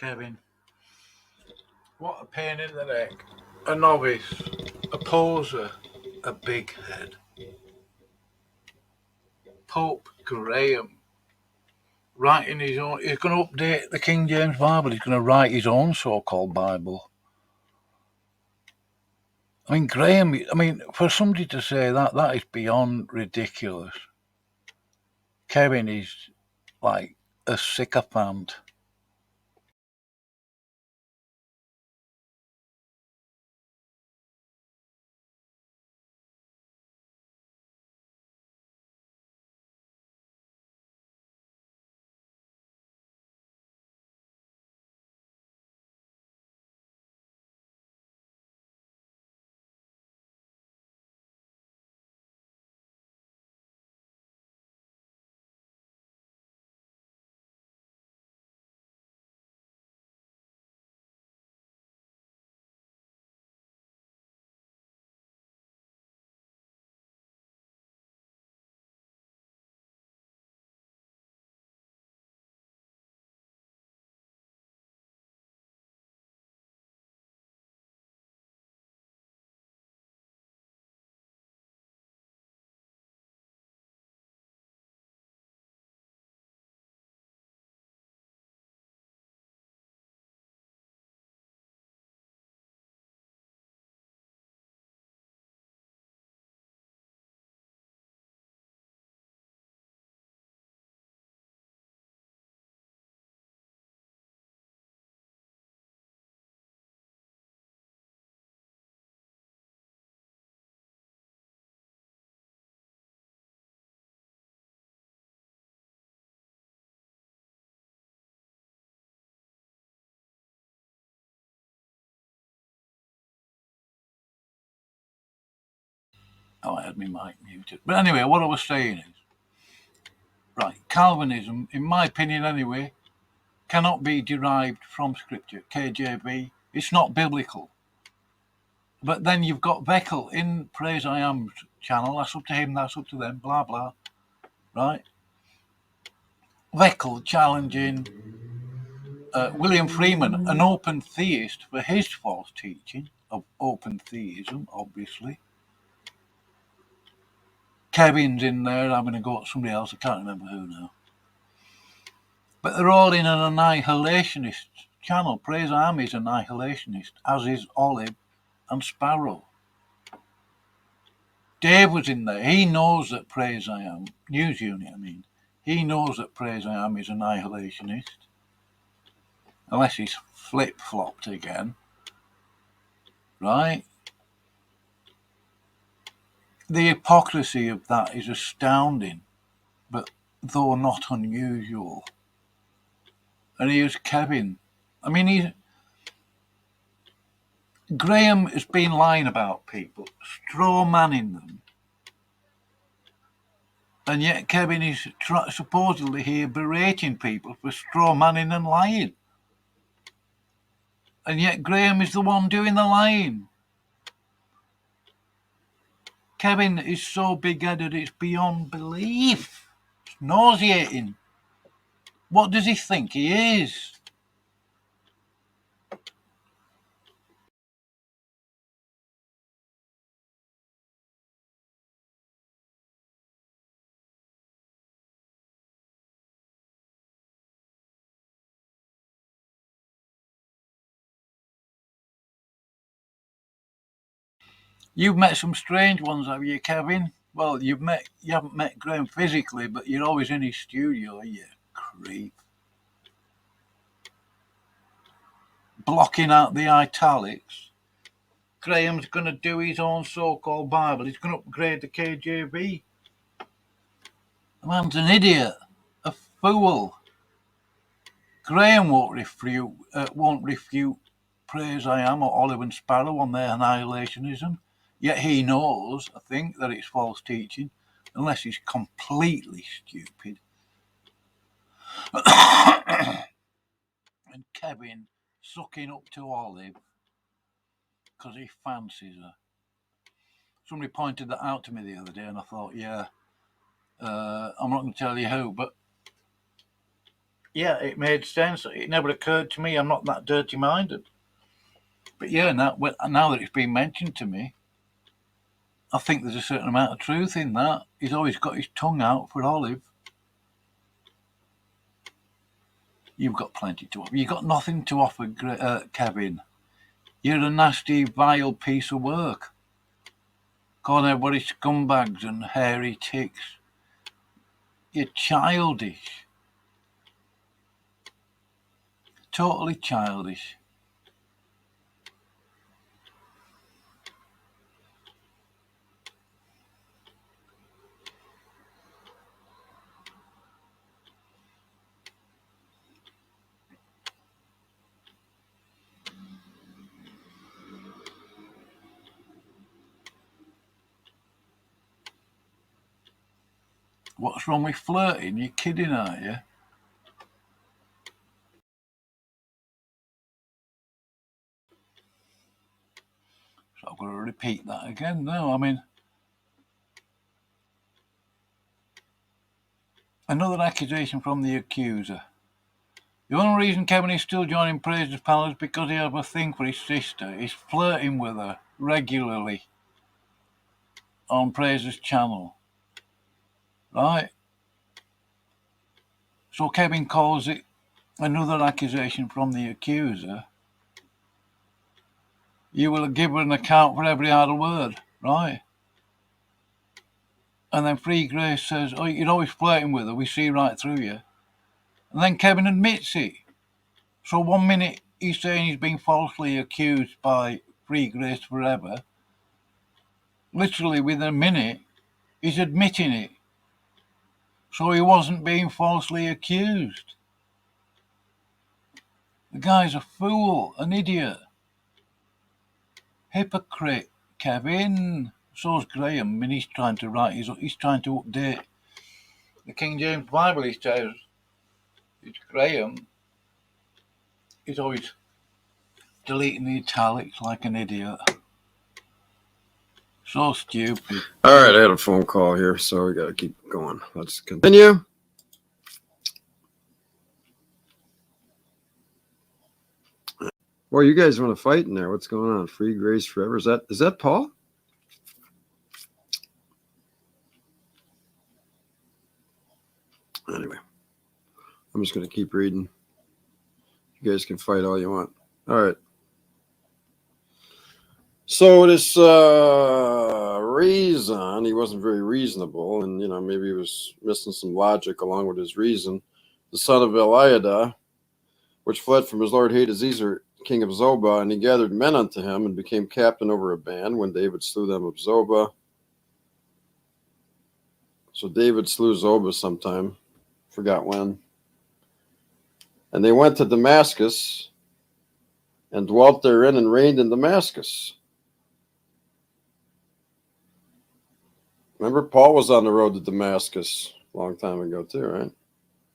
Kevin. What a pain in the neck. A novice, a poser, a big head. Pope Graham, writing his own. He's going to update the King James Bible. He's going to write his own so-called Bible. I mean, Graham, for somebody to say that is beyond ridiculous. Kevin is like a sycophant. Oh, I had my mic muted. But anyway, what I was saying is, right, Calvinism, in my opinion anyway, cannot be derived from Scripture. KJV, it's not biblical. But then you've got Beckel in Praise I Am's channel. That's up to him, that's up to them, blah, blah. Right? Beckel challenging William Freeman, an open theist, for his false teaching of open theism, obviously. Kevin's in there having a go at somebody else. I can't remember who now. But they're all in an annihilationist channel. Praise I Am is annihilationist, as is Olive and Sparrow. Dave was in there. He knows that Praise I Am, News Unit, he knows that Praise I Am is annihilationist. Unless he's flip-flopped again. Right? The hypocrisy of that is astounding, but though not unusual. And here's Kevin. Graham has been lying about people, straw manning them. And yet Kevin is supposedly here berating people for straw manning and lying. And yet Graham is the one doing the lying. Kevin is so big-headed it's beyond belief. It's nauseating. What does he think he is? You've met some strange ones, have you, Kevin? Well, you haven't met Graham physically, but you're always in his studio, you creep. Blocking out the italics. Graham's going to do his own so-called Bible. He's going to upgrade the KJV. The man's an idiot, a fool. Graham won't refute Praise I Am or Olive and Sparrow on their annihilationism. Yet he knows, I think, that it's false teaching, unless he's completely stupid. And Kevin sucking up to Olive because he fancies her. Somebody pointed that out to me the other day, and I thought, yeah, I'm not going to tell you who, but Yeah, it made sense. It never occurred to me. I'm not that dirty-minded. But yeah, now that it's been mentioned to me, I think there's a certain amount of truth in that. He's always got his tongue out for Olive. You've got plenty to offer. You've got nothing to offer, Kevin. You're a nasty, vile piece of work. Calling everybody scumbags and hairy ticks. You're childish. Totally childish. What's wrong with flirting? You're kidding, aren't you? So I've got to repeat that again now. I mean, another accusation from the accuser. The only reason Kevin is still joining Praise's panel is because he has a thing for his sister. He's flirting with her regularly on Praise's channel. Right? So Kevin calls it another accusation from the accuser. You will give her an account for every idle word, right? And then Free Grace says, oh, you're always flirting with her, we see right through you. And then Kevin admits it. So 1 minute he's saying he's been falsely accused by Free Grace forever. Literally within a minute, he's admitting it. So he wasn't being falsely accused. The guy's a fool, an idiot. Hypocrite, Kevin. So's Graham. I mean, he's trying to update the King James Bible. He says it's Graham. He's always deleting the italics like an idiot. So stupid. All right, I had a phone call here, so we got to keep going. Let's continue. Well, you guys want to fight in there? What's going on? Free Grace Forever? Is that Paul? Anyway, I'm just going to keep reading. You guys can fight all you want. All right. So this reason, he wasn't very reasonable, and maybe he was missing some logic along with his reason. The son of Eliada, which fled from his lord Hadazezer, king of Zobah, and he gathered men unto him and became captain over a band when David slew them of Zobah. So David slew Zobah sometime, forgot when. And they went to Damascus and dwelt therein and reigned in Damascus. Remember, Paul was on the road to Damascus a long time ago too, right?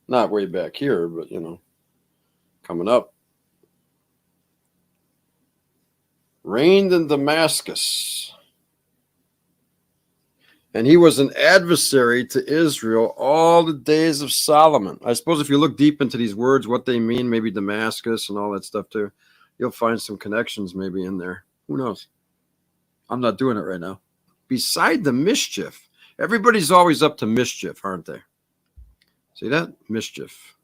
Not way back here, but coming up. Reigned in Damascus. And he was an adversary to Israel all the days of Solomon. I suppose if you look deep into these words, what they mean, maybe Damascus and all that stuff too, you'll find some connections maybe in there. Who knows? I'm not doing it right now. Beside the mischief. Everybody's always up to mischief, aren't they? See that? Mischief.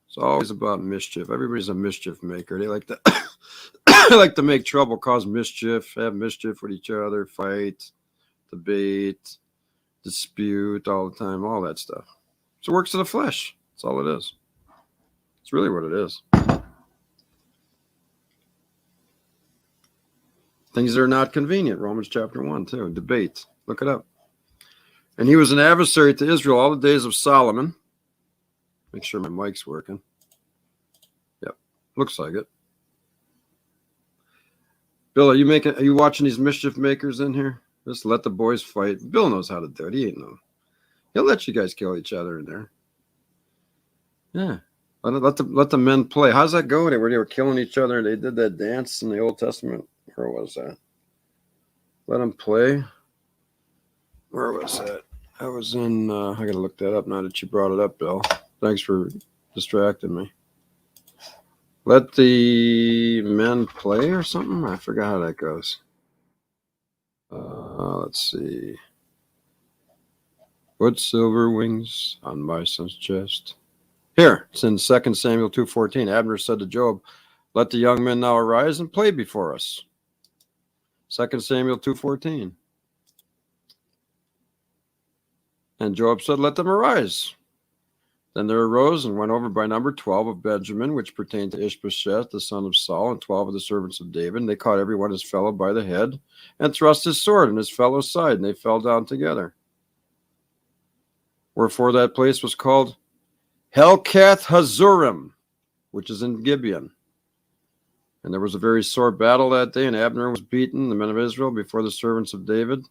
It's always about mischief. Everybody's a mischief maker. They like to they like to make trouble, cause mischief, have mischief with each other, fight, debate, dispute all the time, all that stuff. It's the works of the flesh. That's all it is. It's really what it is. Things that are not convenient. Romans chapter 1, too. Debate. Look it up. And he was an adversary to Israel all the days of Solomon. Make sure my mic's working. Yep. Looks like it. Bill, are you watching these mischief makers in here? Just let the boys fight. Bill knows how to do it. He'll let you guys kill each other in there. Yeah. Let the men play. How's that going? Where they were killing each other and they did that dance in the Old Testament? Where was that? Let them play. Where was that? I was in, I got to look that up now that you brought it up, Bill. Thanks for distracting me. Let the men play or something? I forgot how that goes. Let's see. Put silver wings on my son's chest. Here, it's in 2 Samuel 2:14. Abner said to Joab, let the young men now arise and play before us. 2 Samuel 2:14. And Joab said, let them arise. Then there arose and went over by number 12 of Benjamin, which pertained to Ishbosheth, the son of Saul, and 12 of the servants of David. And they caught every one his fellow by the head, and thrust his sword in his fellow's side, and they fell down together. Wherefore that place was called Helkath Hazurim, which is in Gibeon. And there was a very sore battle that day, and Abner was beaten, the men of Israel, before the servants of David.